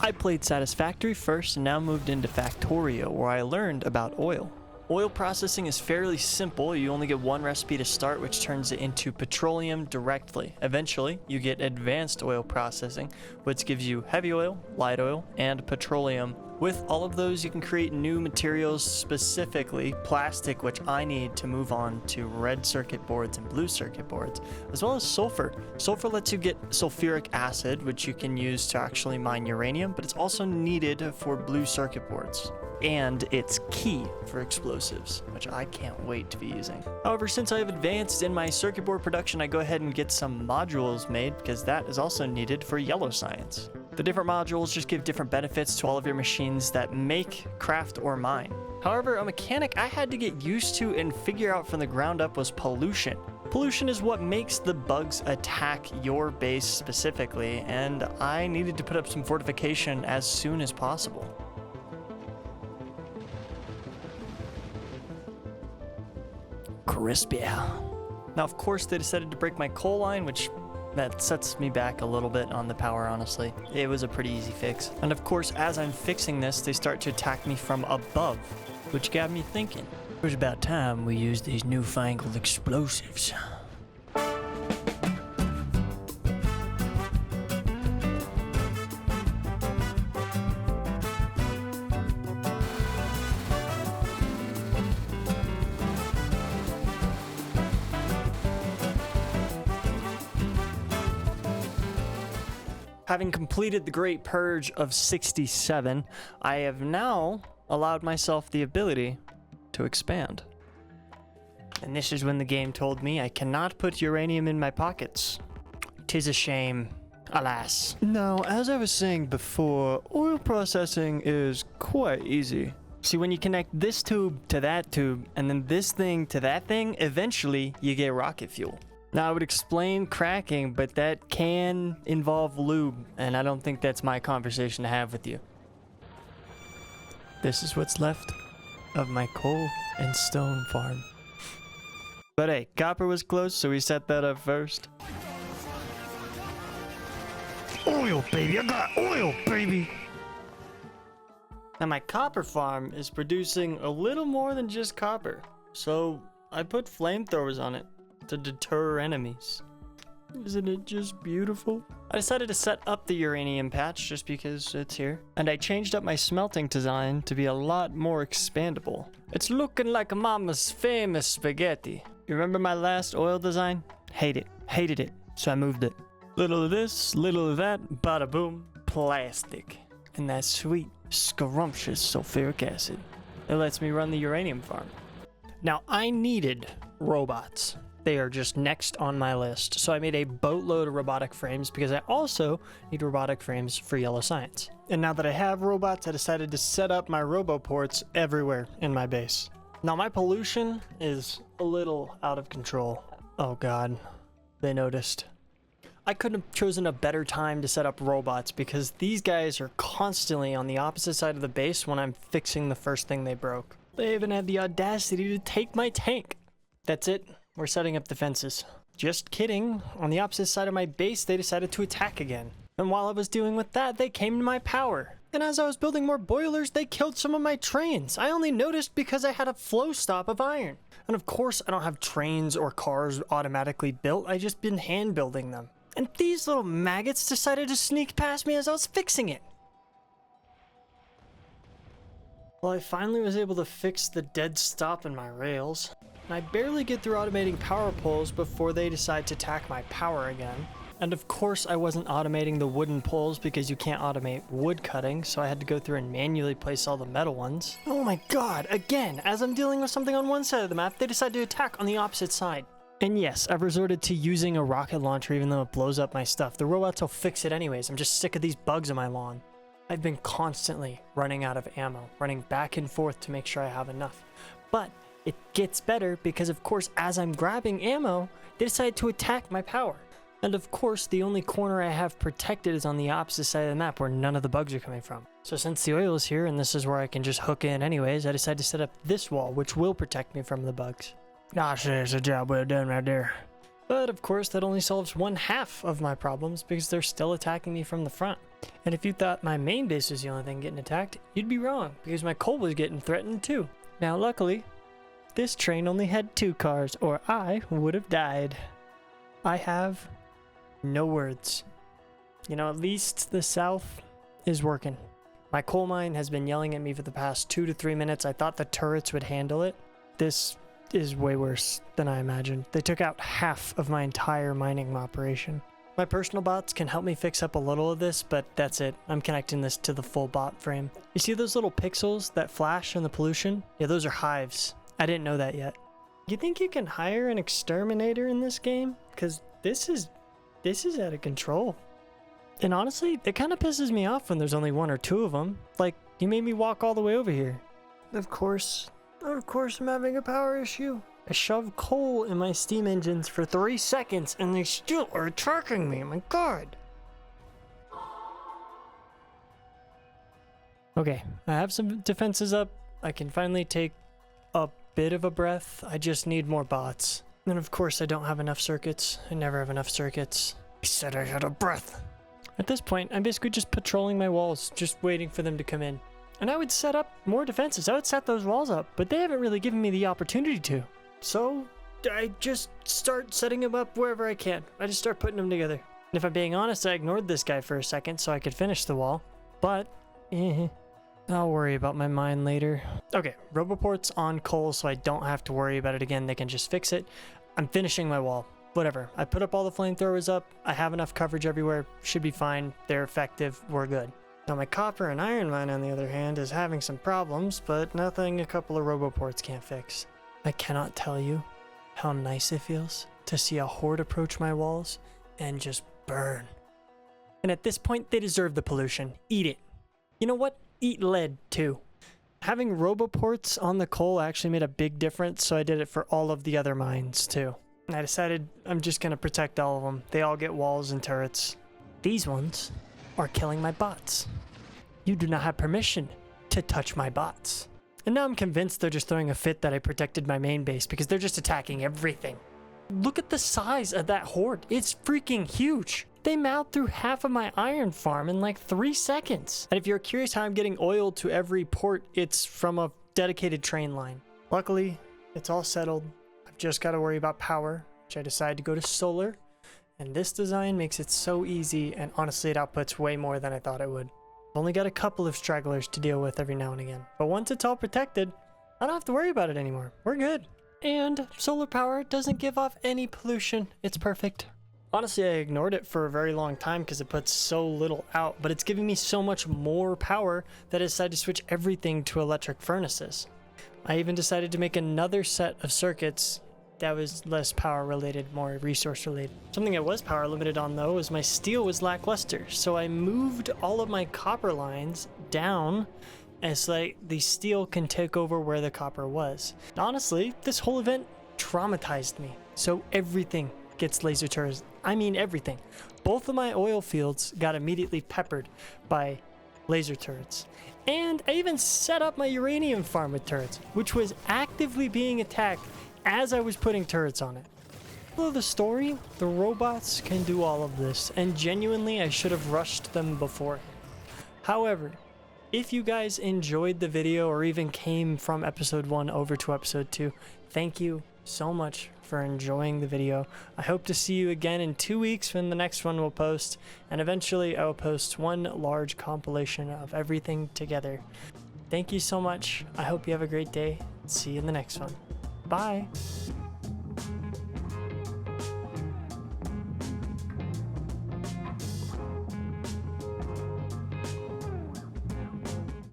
I played Satisfactory first and now moved into Factorio, where I learned about oil. Oil processing is fairly simple. You only get one recipe to start, which turns it into petroleum directly. Eventually, you get advanced oil processing, which gives you heavy oil, light oil, and petroleum. With all of those, you can create new materials, specifically plastic, which I need to move on to red circuit boards and blue circuit boards, as well as sulfur. Sulfur lets you get sulfuric acid, which you can use to actually mine uranium, but it's also needed for blue circuit boards. And it's key for explosives, which I can't wait to be using. However, since I have advanced in my circuit board production, I go ahead and get some modules made, because that is also needed for yellow science. The different modules just give different benefits to all of your machines that make, craft, or mine. However, a mechanic I had to get used to and figure out from the ground up was pollution. Pollution is what makes the bugs attack your base specifically, and I needed to put up some fortification as soon as possible. Crispy. Now, of course, they decided to break my coal line, which that sets me back a little bit on the power, honestly. It was a pretty easy fix. And of course, as I'm fixing this, they start to attack me from above, which got me thinking. It was about time we used these newfangled explosives. Having completed the Great Purge of 67, I have now allowed myself the ability to expand. And this is when the game told me I cannot put uranium in my pockets. 'Tis a shame, alas. Now, as I was saying before, oil processing is quite easy. See, when you connect this tube to that tube, and then this thing to that thing, eventually you get rocket fuel. Now, I would explain cracking, but that can involve lube, and I don't think that's my conversation to have with you. This is what's left of my coal and stone farm. But hey, copper was close, so we set that up first. Oil, baby! I got oil, baby! Now, my copper farm is producing a little more than just copper, so I put flamethrowers on it to deter enemies. Isn't it just beautiful? I decided to set up the uranium patch just because it's here, and I changed up my smelting design to be a lot more expandable. It's looking like mama's famous spaghetti. You remember my last oil design? Hated it, so I moved it. Little of this, little of that, bada boom, plastic. And that sweet, scrumptious sulfuric acid. It lets me run the uranium farm. Now, I needed robots. They are just next on my list. So I made a boatload of robotic frames because I also need robotic frames for yellow science. And now that I have robots, I decided to set up my roboports everywhere in my base. Now my pollution is a little out of control. Oh God, they noticed. I couldn't have chosen a better time to set up robots because these guys are constantly on the opposite side of the base when I'm fixing the first thing they broke. They even had the audacity to take my tank. That's it. We're setting up defenses. Just kidding. On the opposite side of my base, they decided to attack again. And while I was dealing with that, they came to my power. And as I was building more boilers, they killed some of my trains. I only noticed because I had a flow stop of iron. And of course, I don't have trains or cars automatically built. I just been hand building them. And these little maggots decided to sneak past me as I was fixing it. Well, I finally was able to fix the dead stop in my rails. And I barely get through automating power poles before they decide to attack my power again. And of course I wasn't automating the wooden poles because you can't automate wood cutting, so I had to go through and manually place all the metal ones. Oh my God, again, as I'm dealing with something on one side of the map, they decide to attack on the opposite side. And yes, I've resorted to using a rocket launcher even though it blows up my stuff. The robots will fix it anyways. I'm just sick of these bugs on my lawn. I've been constantly running out of ammo, running back and forth to make sure I have enough. But it gets better because, of course, as I'm grabbing ammo, they decide to attack my power. And of course, the only corner I have protected is on the opposite side of the map where none of the bugs are coming from. So since the oil is here and this is where I can just hook in anyways, I decided to set up this wall, which will protect me from the bugs. Gosh, there's a job well done right there. But of course, that only solves one half of my problems because they're still attacking me from the front. And if you thought my main base was the only thing getting attacked, you'd be wrong, because my coal was getting threatened too. Now luckily, this train only had 2 cars, or I would have died. I have no words. You know, at least the south is working. My coal mine has been yelling at me for the past 2 to 3 minutes. I thought the turrets would handle it. This is way worse than I imagined. They took out half of my entire mining operation. My personal bots can help me fix up a little of this, but that's it. I'm connecting this to the full bot frame. You see those little pixels that flash in the pollution? Yeah, those are hives. I didn't know that yet. You think you can hire an exterminator in this game? Because this is out of control. And honestly, it kind of pisses me off when there's only 1 or 2 of them. Like, you made me walk all the way over here. Of course I'm having a power issue. I shoved coal in my steam engines for 3 seconds and they still are attacking me. My god. Okay, I have some defenses up. I can finally take a bit of a breath. I just need more bots. And of course I don't have enough circuits. I never have enough circuits. I said I had a breath. At this point, I'm basically just patrolling my walls, just waiting for them to come in. And I would set up more defenses. I would set those walls up, but they haven't really given me the opportunity to. So I just start setting them up wherever I can. I just start putting them together. And if I'm being honest, I ignored this guy for a second so I could finish the wall. But, I'll worry about my mine later. Okay, Roboport's on coal so I don't have to worry about it again. They can just fix it. I'm finishing my wall. Whatever. I put up all the flamethrowers up. I have enough coverage everywhere. Should be fine. They're effective. We're good. Now my copper and iron mine, on the other hand, is having some problems, but nothing a couple of Roboports can't fix. I cannot tell you how nice it feels to see a horde approach my walls and just burn. And at this point, they deserve the pollution. Eat it. You know what? Eat lead, too. Having Roboports on the coal actually made a big difference, so I did it for all of the other mines, too. And I decided I'm just going to protect all of them. They all get walls and turrets. These ones are killing my bots. You do not have permission to touch my bots. And now I'm convinced they're just throwing a fit that I protected my main base because they're just attacking everything. Look at the size of that horde. It's freaking huge. They mowed through half of my iron farm in like 3 seconds. And if you're curious how I'm getting oil to every port, it's from a dedicated train line. Luckily, it's all settled. I've just got to worry about power, which I decided to go to solar. And this design makes it so easy, and honestly it outputs way more than I thought it would. I've only got a couple of stragglers to deal with every now and again. But once it's all protected, I don't have to worry about it anymore. We're good. And solar power doesn't give off any pollution. It's perfect. Honestly, I ignored it for a very long time because it puts so little out, but it's giving me so much more power that I decided to switch everything to electric furnaces. I even decided to make another set of circuits that was less power related, more resource related. Something I was power limited on though is my steel was lackluster, so I moved all of my copper lines down as like the steel can take over where the copper was. Honestly, this whole event traumatized me, so everything gets laser turrets. I mean everything. Both of my oil fields got immediately peppered by laser turrets. And I even set up my uranium farm with turrets, which was actively being attacked as I was putting turrets on it. Follow the story, the robots can do all of this, and genuinely I should have rushed them before. However, if you guys enjoyed the video or even came from episode 1 over to episode 2, thank you so much for enjoying the video. I hope to see you again in 2 weeks when the next one will post, and eventually I will post one large compilation of everything together. Thank you so much. I hope you have a great day. See you in the next one. Bye.